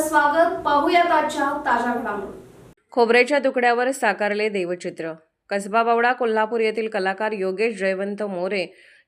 आपलं स्वागत. पाहूयात आजच्या ताज्या घडामोडी. खोबऱ्याच्या तुकड्यावर साकारले देवचित्र. कसबा बावडा कोल्हापूर येथील कलाकार योगेश जयवंत मोरे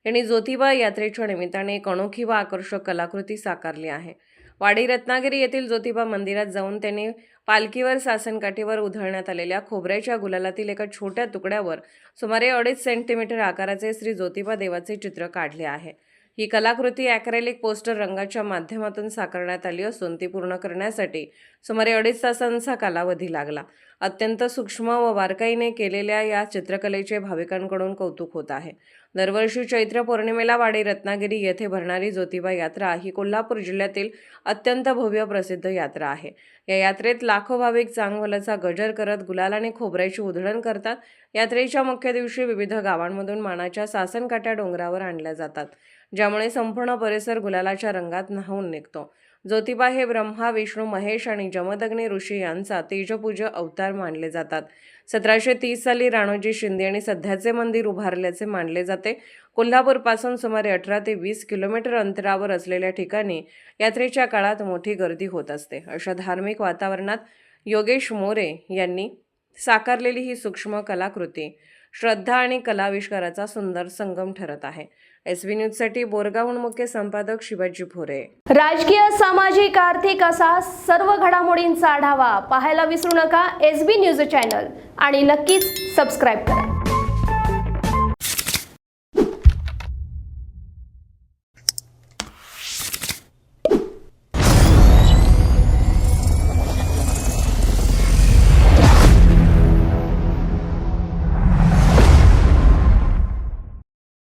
यांनी ज्योतिबा यात्रेच्या निमित्ताने एक अनोखी व आकर्षक कलाकृती साकारली आहे. वाडी रत्नागिरी येथील ज्योतिबा मंदिरात जाऊन त्यांनी पालखीवर सासनकाठीवर उधळण्यात आलेल्या खोबऱ्याच्या गुलालातील एका छोट्या तुकड्यावर सुमारे 2.5 सेंटीमीटर आकाराचे श्री ज्योतिबा देवाचे चित्र काढले आहे. ही कलाकृती ॲक्रेलिक पोस्टर रंगाच्या माध्यमातून साकारण्यात आली असून ती पूर्ण करण्यासाठी सुमारे 2.5 तासांचा कालावधी लागला. अत्यंत सूक्ष्म व बारकाईने केलेल्या या चित्रकलेचे भाविकांकडून कौतुक होत आहे. दरवर्षी चैत्र पौर्णिमेला वाडी रत्नागिरी येथे भरणारी ज्योतिबा यात्रा ही कोल्हापूर जिल्ह्यातील अत्यंत भव्य प्रसिद्ध यात्रा आहे. या यात्रेत लाखो भाविक चांगवलाचा गजर करत गुलाल आणि खोबऱ्याची उधळण करतात. यात्रेच्या मुख्य दिवशी विविध गावांमधून मानाच्या सासनकाठ्या डोंगरावर आणल्या जातात, ज्यामुळे संपूर्ण परिसर गुलालाच्या रंगात न्हाऊन निघतो. ज्योतिबा हे ब्रह्मा, विष्णू, महेश आणि जमदग्नी ऋषी यांचा तेजपूज्य अवतार मानले जातात. 1730 साली राणोजी शिंदे यांनी सध्याचे मंदिर उभारल्याचे मानले जाते. कोल्हापूरपासून सुमारे 18 ते 20 किलोमीटर अंतरावर असलेल्या ठिकाणी यात्रेच्या काळात मोठी गर्दी होत असते. अशा धार्मिक वातावरणात योगेश मोरे यांनी साकारलेली ही सूक्ष्म कलाकृती श्रद्धा आणि कलाविष्काराचा सुंदर संगम ठरत आहे. SB न्यूजसाठी बोरगावहून मुख्य संपादक शिवाजी भोरे. राजकीय, सामाजिक, आर्थिक असा सर्व घडामोडींचा आढावा पाहायला विसरू नका SB न्यूज चॅनल आणि नक्कीच सबस्क्राईब करा.